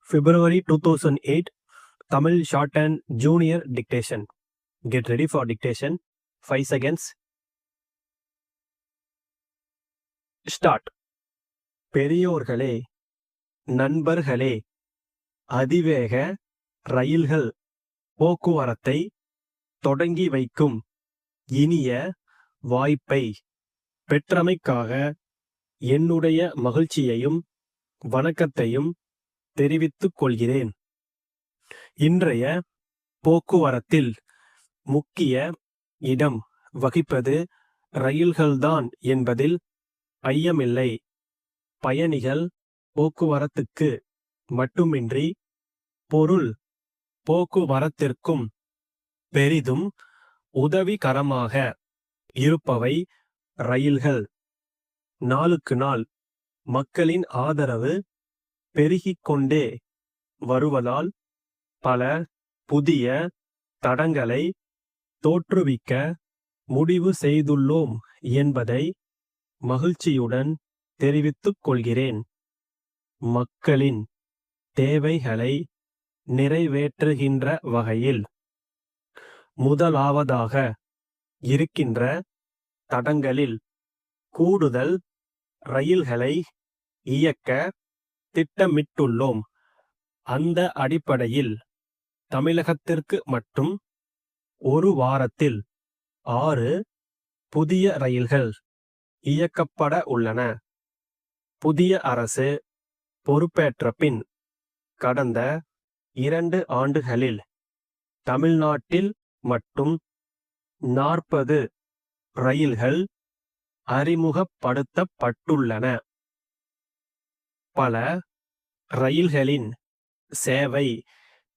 February 2008, Tamil Shorthand Junior Dictation. Get ready for dictation. 5 seconds. Start. பெரியோர்களே, நண்பர்களே, அதிவேக ரயில்கள் போக்குவரத்தை தொடங்கி வைக்கும் இனிய வாய்ப்பை பெற்றமைக்காக என்னுடைய மகிழ்ச்சியையும் வணக்கத்தையும் தெரிவித்துக் கொள்கிறேன். இன்றைய போக்குவரத்தில் முக்கிய இடம் வகிப்பது ரயில்கள்தான் என்பதில் ஐயமில்லை. பயணிகள் போக்குவரத்துக்கு மட்டுமின்றி பொருள் போக்குவரத்திற்கும் பெரிதும் உதவிகரமாக இருப்பவை ரயில்கள். நாளுக்கு நாள் மக்களின் ஆதரவு பெருகிக் கொண்டே வருவதால் பல புதிய தடங்களை தோற்றுவிக்க முடிவு செய்துள்ளோம் என்பதை மகிழ்ச்சியுடன் தெரிவித்துக் கொள்கிறேன். மக்களின் தேவைகளை நிறைவேற்றுகின்ற வகையில் முதலாவதாக இருக்கின்ற தடங்களில் கூடுதல் ரயில்களை இயக்க திட்டமிட்டுள்ளோம். அந்த அடிப்படையில் தமிழகத்திற்கு மட்டும் ஒரு வாரத்தில் 6 புதிய ரயில்கள் இயக்கப்பட உள்ளன. புதிய அரசு பொறுப்பேற்ற பின் கடந்த 2 ஆண்டுகளில் தமிழ்நாட்டில் மட்டும் 40 ரயில்கள் அறிமுகப்படுத்தப்பட்டுள்ளன. பல ரயில்களின் சேவை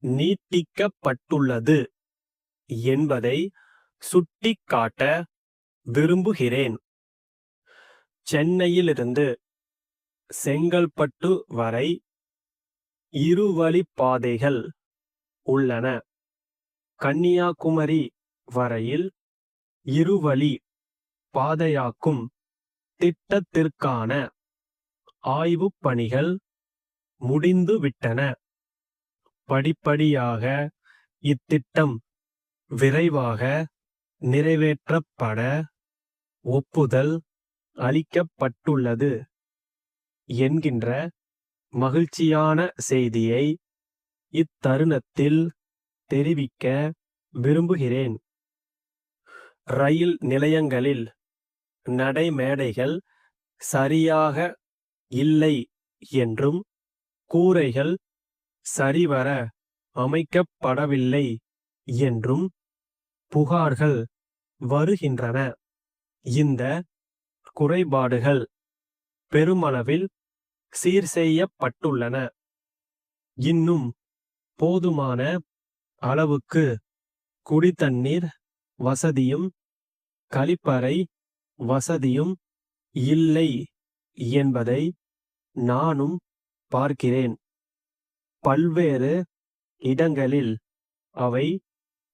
நீட்டிக்கப்பட்டுள்ளது என்பதை சுட்டிக்காட்ட விரும்புகிறேன். சென்னையிலிருந்து செங்கல்பட்டு வரை இருவழிப்பாதைகள் உள்ளன. கன்னியாகுமரி வரையில் இருவழி பாதையாக்கும் திட்டத்திற்கான ஆய்வுப் பணிகள் முடிந்துவிட்டன. படிப்படியாக இத்திட்டம் விரைவாக நிறைவேற்றப்பட ஒப்புதல் அளிக்கப்பட்டுள்ளது என்கின்ற மகிழ்ச்சியான செய்தியை இத்தருணத்தில் தெரிவிக்க விரும்புகிறேன். ரயில் நிலையங்களில் நடைமேடைகள் சரியாக இல்லை என்றும் கூரைகள் சரிவர அமைக்கப்படவில்லை என்றும் புகார்கள் வருகின்றன. இந்த குறைபாடுகள் பெருமளவில் சீர் செய்யப்பட்டுள்ளன. இன்னும் போதுமான அளவுக்கு குடிதண்ணீர் வசதியும் கழிப்பறை வசதியும் இல்லை என்பதை நானும் பார்க்கிறேன். பல்வேறு இடங்களில் அவை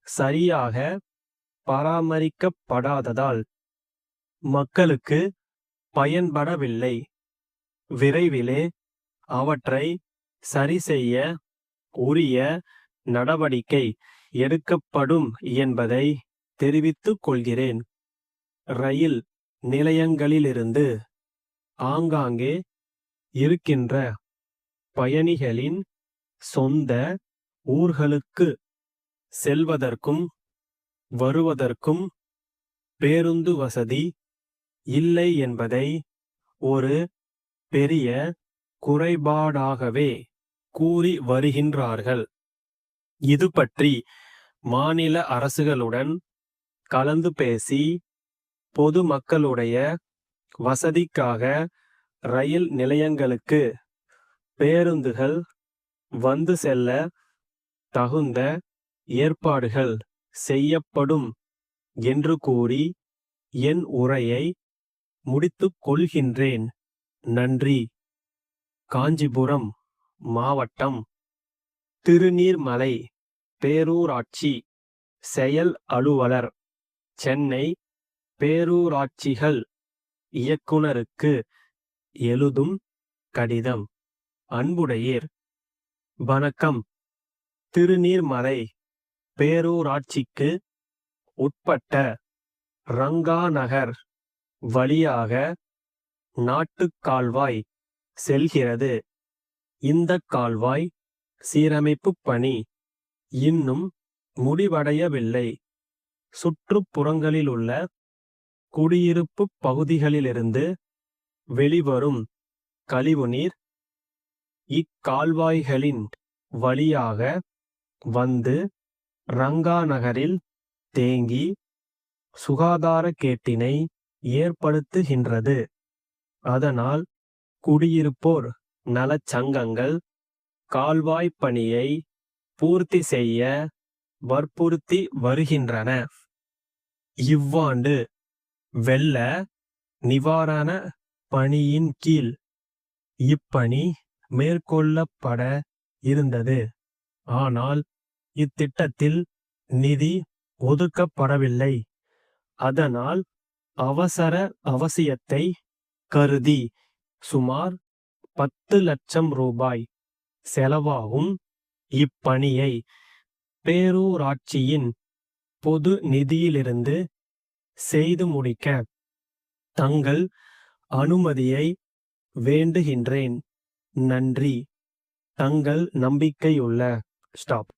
சரியாக பராமரிக்கப்படாததால் மக்களுக்கு பயன்படவில்லை. விரைவிலே அவற்றை சரிசெய்ய உரிய நடவடிக்கை எடுக்கப்படும் என்பதை தெரிவித்துக் கொள்கிறேன். ரயில் நிலையங்களிலிருந்து ஆங்காங்கே இருக்கின்ற பயணிகளின் சொந்த ஊர்களுக்கு செல்வதற்கும் வருவதற்கும் பேருந்து வசதி இல்லை என்பதை ஒரு பெரிய குறைபாடாகவே கூறி வருகின்றார்கள். இது பற்றி மாநில அரசுகளுடன் கலந்து பேசி பொதுமக்களுடைய வசதிக்காக ரயில் நிலையங்களுக்கு பேருந்துகள் வந்து செல்ல தகுந்த ஏற்பாடுகள் செய்யப்படும் என்று கூறி என் உரையை முடித்துக் கொள்கின்றேன். நன்றி. காஞ்சிபுரம் மாவட்டம் திருநீர்மலை பேரூராட்சி செயல் அலுவலர், சென்னை பேரூராட்சிகள் இயக்குனருக்கு எழுதும் கடிதம். அன்புடையீர், வணக்கம். திருநீர்மலை பேரூராட்சிக்கு உட்பட்ட ரங்காநகர் வழியாக நாட்டுக்கால்வாய் செல்கிறது. இந்த கால்வாய் சீரமைப்புப் பணி இன்னும் முடிவடையவில்லை. சுற்றுப்புறங்களிலுள்ள குடியிருப்புப் பகுதிகளிலிருந்து வெளிவரும் கழிவுநீர் இக்கால்வாய்களின் வழியாக வந்து ரங்காநகரில் தேங்கி சுகாதாரக்கேட்டினை ஏற்படுத்துகின்றது. அதனால் குடியிருப்போர் நலச்சங்கங்கள் கால்வாய் பணியை பூர்த்தி செய்ய வற்புறுத்தி வருகின்றன. இவ்வாண்டு வெள்ள நிவாரண பணியின் கீழ் இப்பணி மேற்கொள்ளப்பட இருந்தது. ஆனால் இத்திட்டத்தில் நிதி ஒதுக்கப்படவில்லை. அதனால் அவசியத்தை கருதி சுமார் 10 லட்சம் ரூபாய் செலவாகும் இப்பணியை பேரூராட்சியின் பொது நிதியிலிருந்து செய்து முடிக்க தங்கள் அனுமதியை வேண்டுகின்றேன். நன்றி. தங்கள் நம்பிக்கையுள்ள ஸ்டாப்.